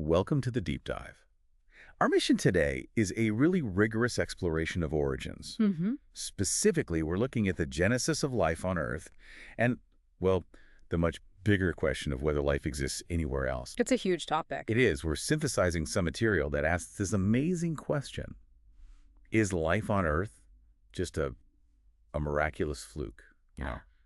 Welcome to the deep dive. Our mission today is a really rigorous exploration of origins. Hmm. Specifically, we're looking at the genesis of life on Earth and, well, the much bigger question of whether life exists anywhere else. It's a huge topic. It is. We're synthesizing some material that asks this amazing question. Is life on Earth just a miraculous fluke?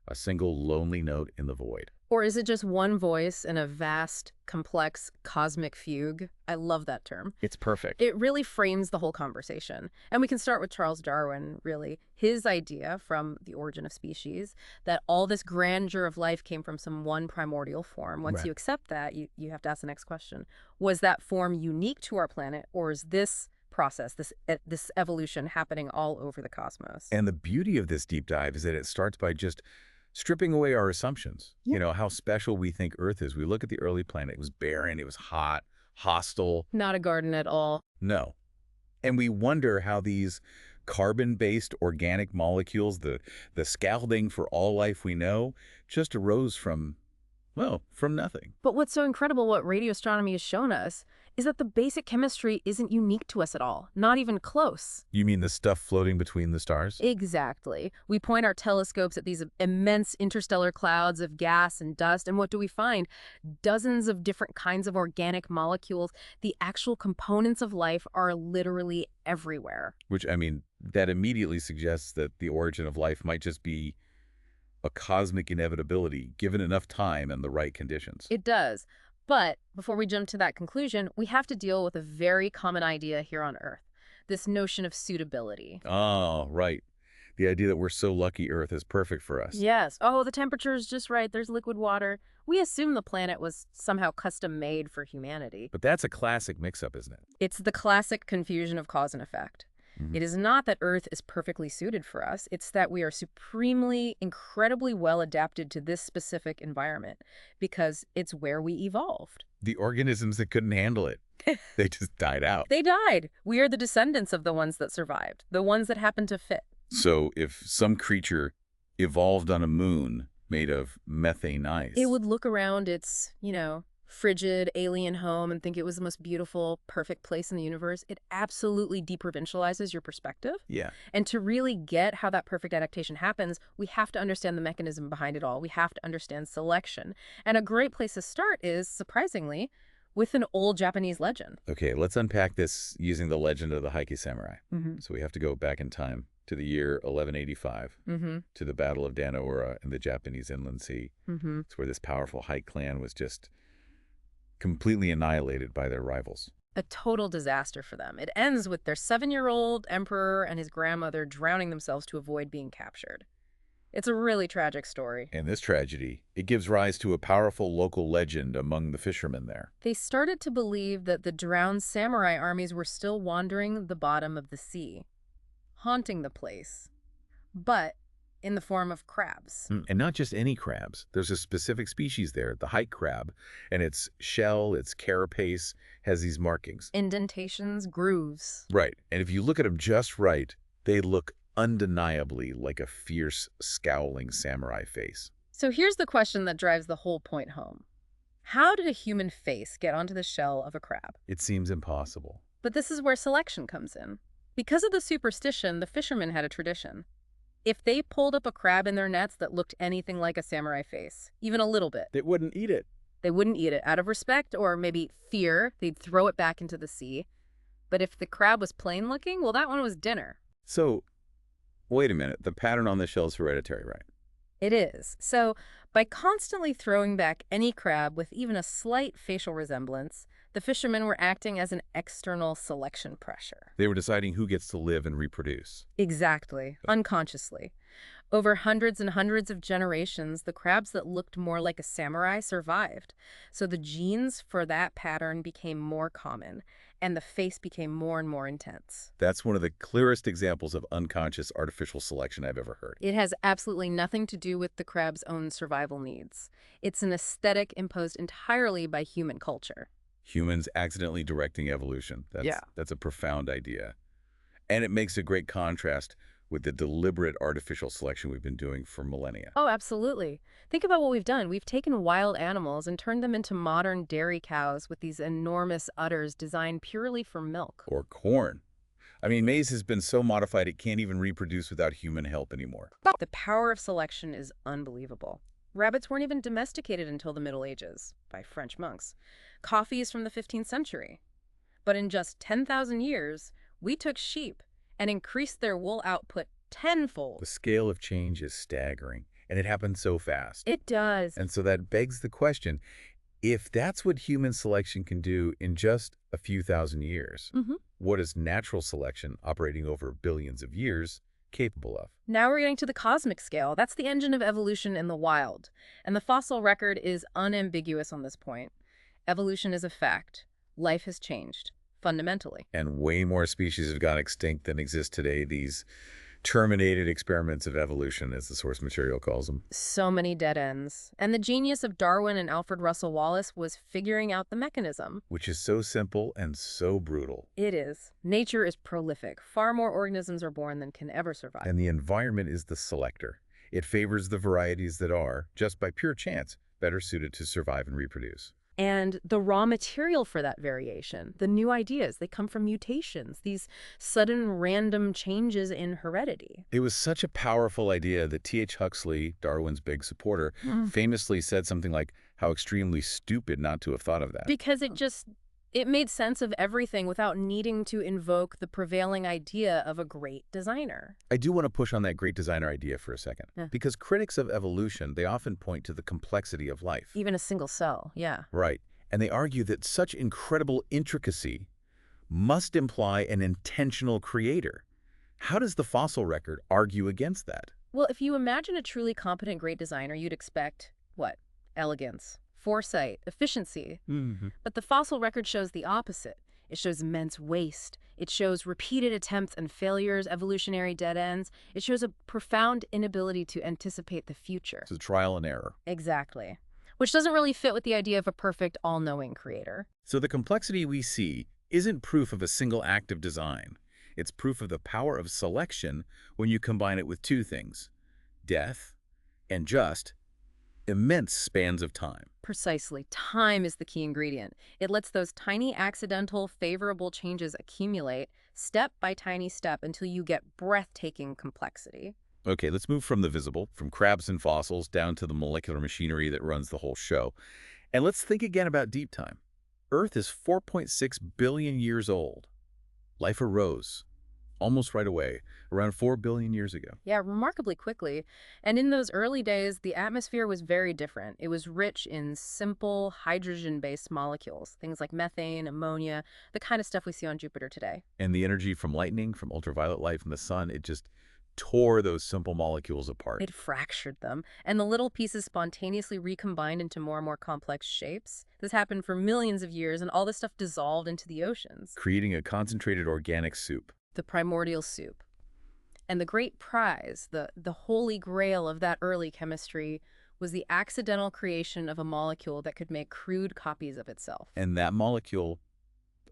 A single lonely note in the void? Or is it just one voice in a vast, complex, cosmic fugue? I love that term. It's perfect. It really frames the whole conversation. And we can start with Charles Darwin, really. His idea from The Origin of Species, that all this grandeur of life came from some one primordial form. Once Right. you accept that, you have to ask the next question. Was that form unique to our planet, or is this process, this evolution happening all over the cosmos? And the beauty of this deep dive is that it starts by just stripping away our assumptions. Yeah. How special we think Earth is. We look at the early planet. It was barren. It was hot, hostile. Not a garden at all. No. And we wonder how these carbon-based organic molecules, the scaffolding for all life we know, just arose from, well, from nothing. But what's so incredible, what radio astronomy has shown us, is that the basic chemistry isn't unique to us at all, not even close. You mean the stuff floating between the stars? Exactly. We point our telescopes at these immense interstellar clouds of gas and dust, and what do we find? Dozens of different kinds of organic molecules. The actual components of life are literally everywhere. Which, that immediately suggests that the origin of life might just be a cosmic inevitability, given enough time and the right conditions. It does. But before we jump to that conclusion, we have to deal with a very common idea here on Earth, this notion of suitability. Oh, right. The idea that we're so lucky Earth is perfect for us. Yes. Oh, the temperature is just right. There's liquid water. We assume the planet was somehow custom made for humanity. But that's a classic mix-up, isn't it? It's the classic confusion of cause and effect. It is not that Earth is perfectly suited for us. It's that we are supremely, incredibly well adapted to this specific environment because it's where we evolved. The organisms that couldn't handle it, they just died out. They died. We are the descendants of the ones that survived, the ones that happened to fit. So if some creature evolved on a moon made of methane ice, It would look around its, frigid alien home and think it was the most beautiful, perfect place in the universe. It absolutely deprovincializes your perspective. yeah. And to really get how that perfect adaptation happens, we have to understand the mechanism behind it all. We have to understand selection. And a great place to start is, surprisingly, with an old Japanese legend. Okay, let's unpack this using the legend of the Heike samurai. Mm-hmm. So we have to go back in time to the year 1185, Mm-hmm. to the Battle of Dan-no-ura in the Japanese Inland Sea. Mm-hmm. It's where this powerful Heike clan was just completely annihilated by their rivals. A total disaster for them. It ends with their 7-year-old emperor and his grandmother drowning themselves to avoid being captured. It's a really tragic story. And this tragedy, it gives rise to a powerful local legend among the fishermen there. They started to believe that the drowned samurai armies were still wandering the bottom of the sea, haunting the place, but in the form of crabs. And not just any crabs. There's a specific species there, the Heike crab, and its shell, its carapace, has these markings. Indentations, grooves. Right. And if you look at them just right, they look undeniably like a fierce, scowling samurai face. So here's the question that drives the whole point home. How did a human face get onto the shell of a crab? It seems impossible. But this is where selection comes in. Because of the superstition, the fishermen had a tradition. If they pulled up a crab in their nets that looked anything like a samurai face, even a little bit, They wouldn't eat it. they wouldn't eat it. Out of respect or maybe fear, they'd throw it back into the sea. But if the crab was plain looking, well, that one was dinner. So, wait a minute. The pattern on the shell is hereditary, right? It is. So by constantly throwing back any crab with even a slight facial resemblance, the fishermen were acting as an external selection pressure. They were deciding who gets to live and reproduce. Exactly, unconsciously. Over hundreds and hundreds of generations, the crabs that looked more like a samurai survived. So the genes for that pattern became more common, and the face became more and more intense. That's one of the clearest examples of unconscious artificial selection I've ever heard. It has absolutely nothing to do with the crab's own survival needs. It's an aesthetic imposed entirely by human culture. Humans accidentally directing evolution. Yeah. That's a profound idea. And it makes a great contrast with the deliberate artificial selection we've been doing for millennia. Oh, absolutely. Think about what we've done. We've taken wild animals and turned them into modern dairy cows with these enormous udders designed purely for milk. Or corn. I mean, maize has been so modified it can't even reproduce without human help anymore. The power of selection is unbelievable. Rabbits weren't even domesticated until the Middle Ages by French monks. Coffee is from the 15th century. But in just 10,000 years, we took sheep and increased their wool output tenfold. The scale of change is staggering, and it happens so fast. It does. And so that begs the question, if that's what human selection can do in just a few thousand years, what is natural selection operating over billions of years capable of? Now we're getting to the cosmic scale. That's the engine of evolution in the wild. And the fossil record is unambiguous on this point. Evolution is a fact. Life has changed, fundamentally. And way more species have gone extinct than exist today. These terminated experiments of evolution, as the source material calls them. So many dead ends. And the genius of Darwin and Alfred Russel Wallace was figuring out the mechanism. Which is so simple and so brutal. It is. Nature is prolific. Far more organisms are born than can ever survive. And the environment is the selector. It favors the varieties that are, just by pure chance, better suited to survive and reproduce. And the raw material for that variation, the new ideas, they come from mutations, these sudden random changes in heredity. It was such a powerful idea that T.H. Huxley, Darwin's big supporter, famously said something like, how extremely stupid not to have thought of that. Because it made sense of everything without needing to invoke the prevailing idea of a great designer. I do want to push on that great designer idea for a second. Because critics of evolution, they often point to the complexity of life. Even a single cell, yeah. Right. And they argue that such incredible intricacy must imply an intentional creator. How does the fossil record argue against that? Well, if you imagine a truly competent great designer, you'd expect, what? Elegance, foresight, efficiency. But the fossil record shows the opposite. It shows immense waste. It shows repeated attempts and failures, evolutionary dead ends. It shows a profound inability to anticipate the future. It's a trial and error. Exactly. Which doesn't really fit with the idea of a perfect, all-knowing creator. So the complexity we see isn't proof of a single act of design. It's proof of the power of selection when you combine it with two things: death and just immense spans of time. Precisely. Time is the key ingredient. It lets those tiny accidental favorable changes accumulate step by tiny step until you get breathtaking complexity. Okay, let's move from the visible, from crabs and fossils, down to the molecular machinery that runs the whole show. And let's think again about deep time. Earth is 4.6 billion years old. Life arose almost right away, around 4 billion years ago. Yeah, remarkably quickly. And in those early days, the atmosphere was very different. It was rich in simple hydrogen-based molecules, things like methane, ammonia, the kind of stuff we see on Jupiter today. And the energy from lightning, from ultraviolet light from the sun, it just tore those simple molecules apart. It fractured them, and the little pieces spontaneously recombined into more and more complex shapes. This happened for millions of years, and all this stuff dissolved into the oceans. Creating a concentrated organic soup. The primordial soup. And the great prize, the holy grail of that early chemistry, was the accidental creation of a molecule that could make crude copies of itself. And that molecule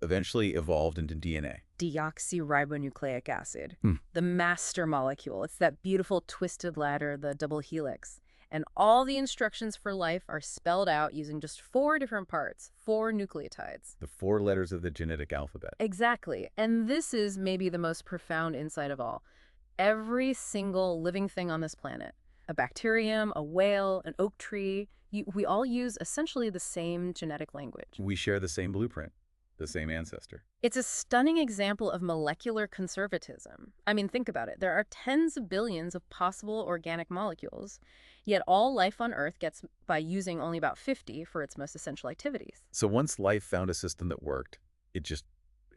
eventually evolved into DNA. Deoxyribonucleic acid, the master molecule. It's that beautiful twisted ladder, the double helix. And all the instructions for life are spelled out using just 4 different parts, 4 nucleotides. The 4 letters of the genetic alphabet. Exactly. And this is maybe the most profound insight of all. Every single living thing on this planet, a bacterium, a whale, an oak tree, we all use essentially the same genetic language. We share the same blueprint, the same ancestor. It's a stunning example of molecular conservatism. I mean, think about it. There are tens of billions of possible organic molecules, yet all life on Earth gets by using only about 50 for its most essential activities. So once life found a system that worked, it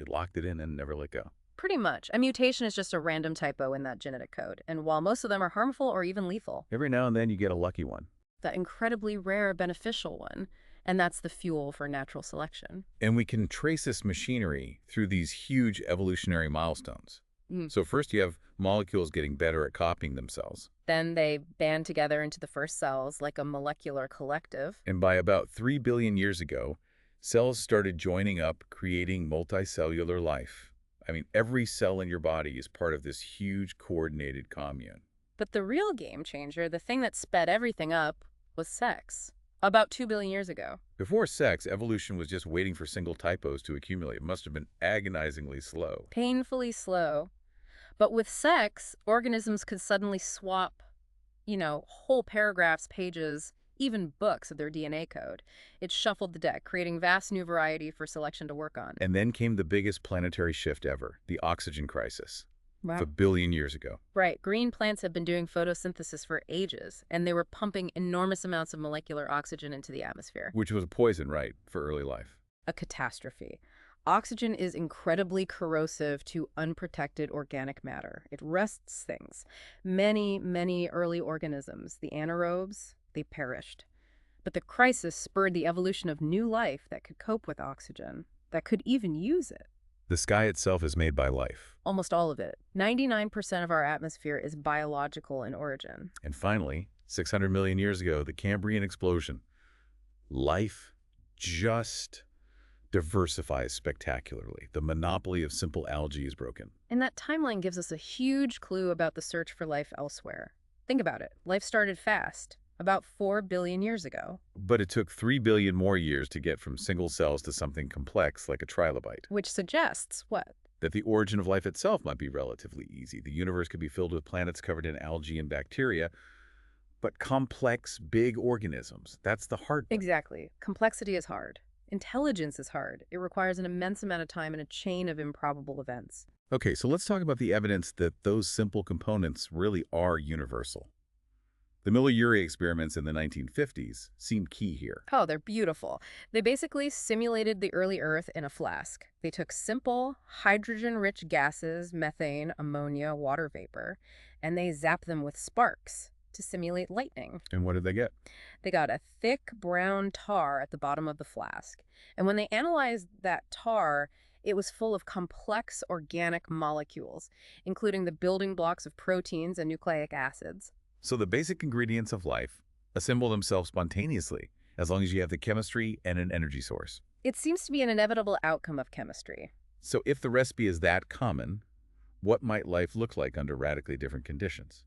locked it in and never let go. Pretty much. A mutation is just a random typo in that genetic code, and while most of them are harmful or even lethal, Every now and then you get a lucky one. that incredibly rare beneficial one, and that's the fuel for natural selection. And we can trace this machinery through these huge evolutionary milestones. So first you have molecules getting better at copying themselves. Then they band together into the first cells like a molecular collective. And by about 3 billion years ago, cells started joining up, creating multicellular life. I mean, every cell in your body is part of this huge coordinated commune. But the real game changer, the thing that sped everything up, was sex. About 2 billion years ago. Before sex, evolution was just waiting for single typos to accumulate. It must have been agonizingly slow. Painfully slow. But with sex, organisms could suddenly swap, whole paragraphs, pages, even books of their DNA code. It shuffled the deck, creating vast new variety for selection to work on. And then came the biggest planetary shift ever, the oxygen crisis, Wow. a billion years ago. Right. Green plants have been doing photosynthesis for ages, and they were pumping enormous amounts of molecular oxygen into the atmosphere. Which was a poison, right, for early life. A catastrophe. Oxygen is incredibly corrosive to unprotected organic matter. It rusts things. Many, many early organisms, the anaerobes, they perished. But the crisis spurred the evolution of new life that could cope with oxygen, that could even use it. The sky itself is made by life. Almost all of it. 99% of our atmosphere is biological in origin. And finally, 600 million years ago, the Cambrian explosion. Life just diversifies spectacularly. The monopoly of simple algae is broken. And that timeline gives us a huge clue about the search for life elsewhere. Think about it. Life started fast, about 4 billion years ago. But it took 3 billion more years to get from single cells to something complex like a trilobite. Which suggests what? That the origin of life itself might be relatively easy. The universe could be filled with planets covered in algae and bacteria, but complex, big organisms, that's the hard part. Exactly. Complexity is hard. Intelligence is hard. It requires an immense amount of time and a chain of improbable events. Okay, so let's talk about the evidence that those simple components really are universal. The Miller-Urey experiments in the 1950s seemed key here. Oh, they're beautiful. They basically simulated the early Earth in a flask. They took simple, hydrogen-rich gases, methane, ammonia, water vapor, and they zapped them with sparks to simulate lightning. And what did they get? They got a thick brown tar at the bottom of the flask. And when they analyzed that tar, it was full of complex organic molecules, including the building blocks of proteins and nucleic acids. So the basic ingredients of life assemble themselves spontaneously, as long as you have the chemistry and an energy source. It seems to be an inevitable outcome of chemistry. So if the recipe is that common, what might life look like under radically different conditions?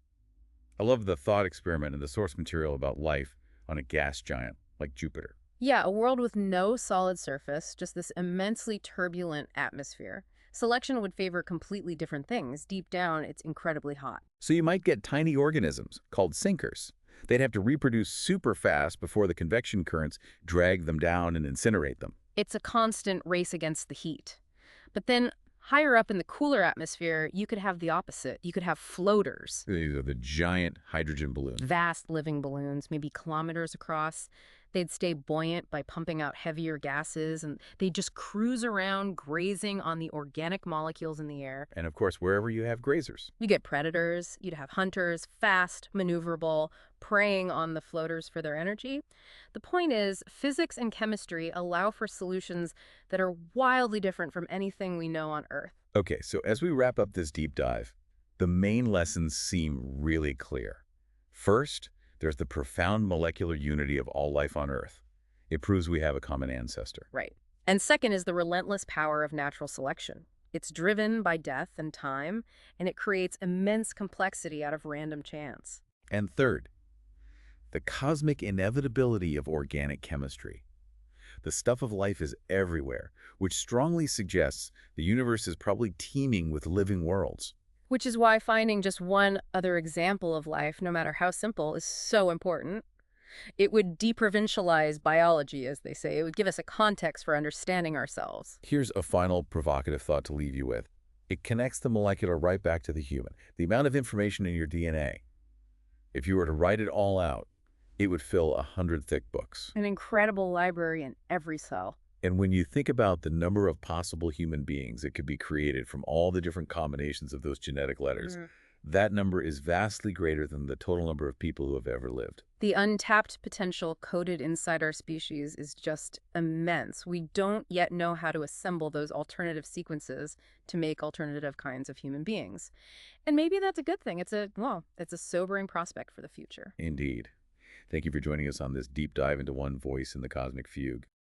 I love the thought experiment in the source material about life on a gas giant like Jupiter. Yeah, a world with no solid surface, just this immensely turbulent atmosphere. Selection would favor completely different things. Deep down, it's incredibly hot. So you might get tiny organisms called sinkers. They'd have to reproduce super fast before the convection currents drag them down and incinerate them. It's a constant race against the heat. But then, higher up in the cooler atmosphere, you could have the opposite. You could have floaters. These are the giant hydrogen balloons. Vast living balloons, maybe kilometers across. They'd stay buoyant by pumping out heavier gases, and they'd just cruise around, grazing on the organic molecules in the air. And of course, wherever you have grazers. You get predators, you'd have hunters, fast, maneuverable, preying on the floaters for their energy. The point is, physics and chemistry allow for solutions that are wildly different from anything we know on Earth. Okay, so as we wrap up this deep dive, the main lessons seem really clear. First, there's the profound molecular unity of all life on Earth. It proves we have a common ancestor. Right. And second is the relentless power of natural selection. It's driven by death and time, and it creates immense complexity out of random chance. And third, the cosmic inevitability of organic chemistry. The stuff of life is everywhere, which strongly suggests the universe is probably teeming with living worlds. Which is why finding just one other example of life, no matter how simple, is so important. It would deprovincialize biology, as they say. It would give us a context for understanding ourselves. Here's a final provocative thought to leave you with. It connects the molecular right back to the human. The amount of information in your DNA, if you were to write it all out, it would fill 100 thick books. An incredible library in every cell. And when you think about the number of possible human beings that could be created from all the different combinations of those genetic letters, that number is vastly greater than the total number of people who have ever lived. The untapped potential coded inside our species is just immense. We don't yet know how to assemble those alternative sequences to make alternative kinds of human beings. And maybe that's a good thing. It's a sobering prospect for the future. Indeed. Thank you for joining us on this deep dive into one voice in the cosmic fugue.